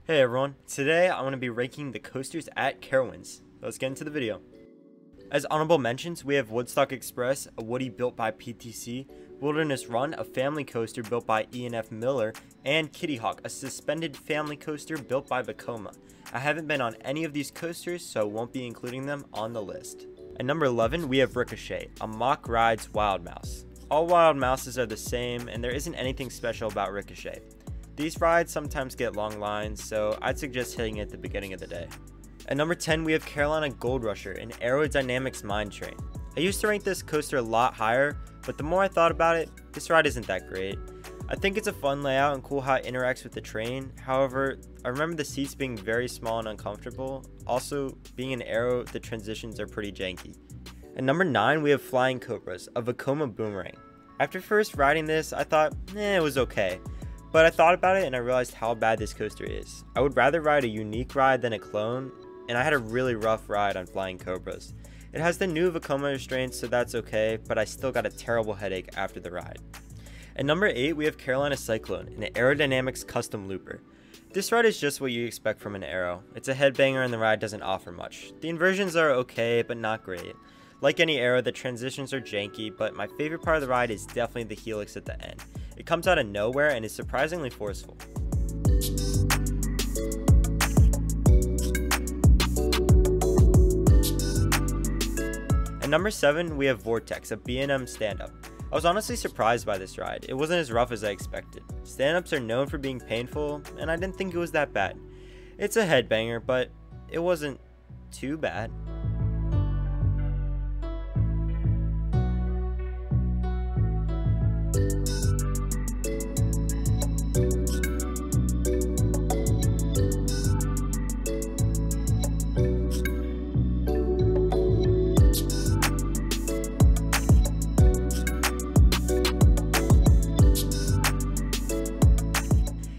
Hey everyone, today I want to be ranking the coasters at Carowinds. Let's get into the video. As honorable mentions, we have Woodstock Express, a woody built by PTC, Wilderness Run, a family coaster built by E&F Miller, and Kitty Hawk, a suspended family coaster built by Vekoma. I haven't been on any of these coasters, so won't be including them on the list. At number 11, we have Ricochet, a Mock Rides Wild Mouse. All Wild Mouses are the same, and there isn't anything special about Ricochet. These rides sometimes get long lines, so I'd suggest hitting it at the beginning of the day. At number 10, we have Carolina Goldrush, an aerodynamics mine train. I used to rank this coaster a lot higher, but the more I thought about it, this ride isn't that great. I think it's a fun layout and cool how it interacts with the train. However, I remember the seats being very small and uncomfortable. Also, being an aero, the transitions are pretty janky. At number 9, we have Flying Cobras, a Vekoma boomerang. After first riding this, I thought, it was okay. But I thought about it and I realized how bad this coaster is. I would rather ride a unique ride than a clone, and I had a really rough ride on Flying Cobras. It has the new Vekoma restraints, so that's okay, but I still got a terrible headache after the ride. At number 8, we have Carolina Cyclone, an aerodynamics custom looper. This ride is just what you expect from an aero. It's a headbanger and the ride doesn't offer much. The inversions are okay, but not great. Like any aero, the transitions are janky, but my favorite part of the ride is definitely the helix at the end. It comes out of nowhere and is surprisingly forceful. At number 7, we have Vortex, a B&M stand-up. I was honestly surprised by this ride. It wasn't as rough as I expected. Stand-ups are known for being painful, and I didn't think it was that bad. It's a headbanger, but it wasn't too bad.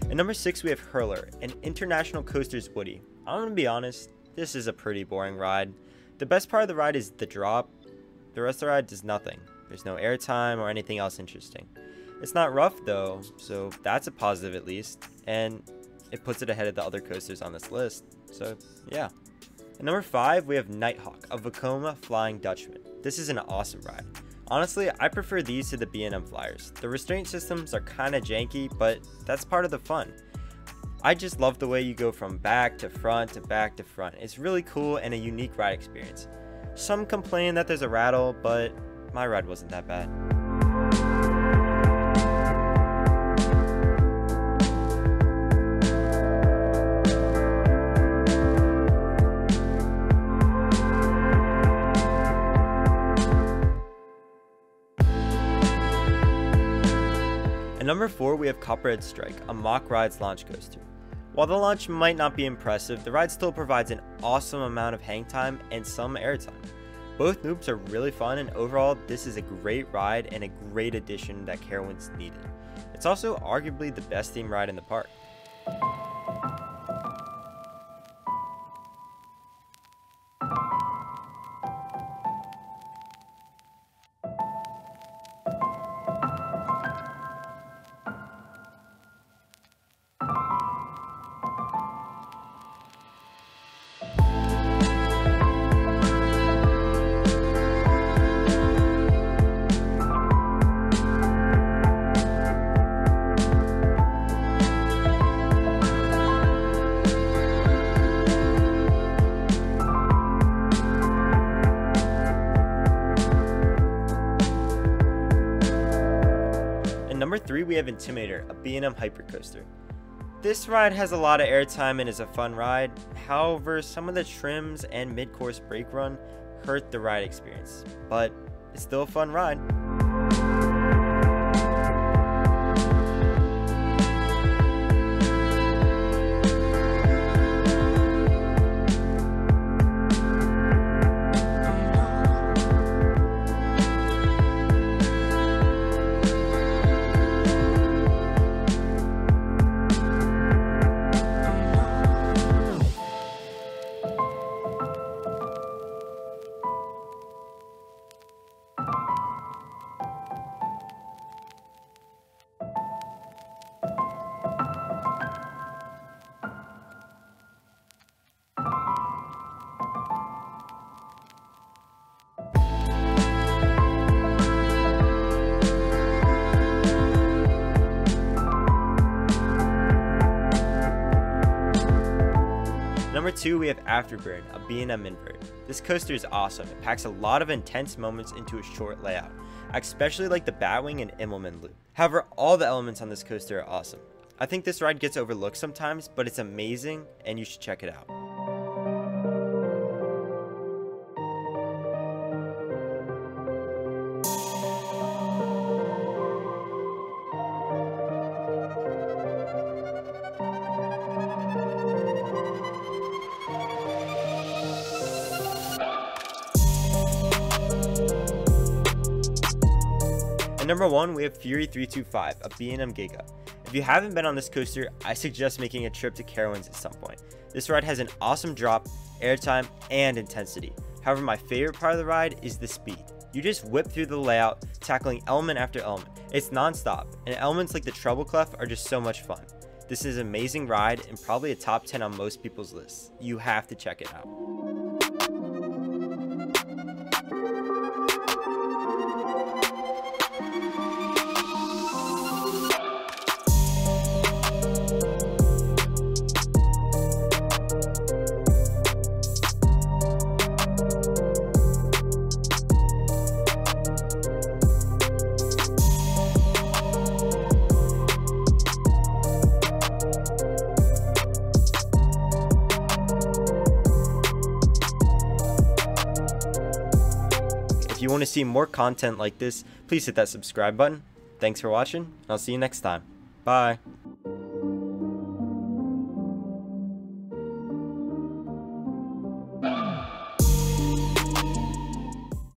At number 6, we have Hurler, an International Coasters Woody. I'm gonna be honest, this is a pretty boring ride. The best part of the ride is the drop. The rest of the ride does nothing. There's no airtime or anything else interesting. It's not rough though, so that's a positive at least, and it puts it ahead of the other coasters on this list, so yeah. At number 5, we have Nighthawk, a Vekoma Flying Dutchman. This is an awesome ride. Honestly, I prefer these to the B&M Flyers. The restraint systems are kinda janky, but that's part of the fun. I just love the way you go from back to front to back to front. It's really cool and a unique ride experience. Some complain that there's a rattle, but my ride wasn't that bad. At number 4, we have Copperhead Strike, a Mock Rides launch coaster. While the launch might not be impressive, the ride still provides an awesome amount of hang time and some airtime. Both loops are really fun, and overall, this is a great ride and a great addition that Carowinds needed. It's also arguably the best themed ride in the park. Number 3, we have Intimidator, a B&M hypercoaster. This ride has a lot of airtime and is a fun ride. However, some of the trims and mid-course brake run hurt the ride experience, but it's still a fun ride. 2, we have Afterburn, a B&M invert. This coaster is awesome. It packs a lot of intense moments into a short layout. I especially like the Batwing and Immelman loop. However, all the elements on this coaster are awesome. I think this ride gets overlooked sometimes, but it's amazing and you should check it out. At number 1, we have Fury 325, a B&M Giga. If you haven't been on this coaster, I suggest making a trip to Carowinds at some point. This ride has an awesome drop, airtime, and intensity. However, my favorite part of the ride is the speed. You just whip through the layout, tackling element after element. It's non-stop, and elements like the treble clef are just so much fun. This is an amazing ride and probably a top 10 on most people's lists. You have to check it out. If you want to see more content like this, please hit that subscribe button. Thanks for watching, and I'll see you next time. Bye.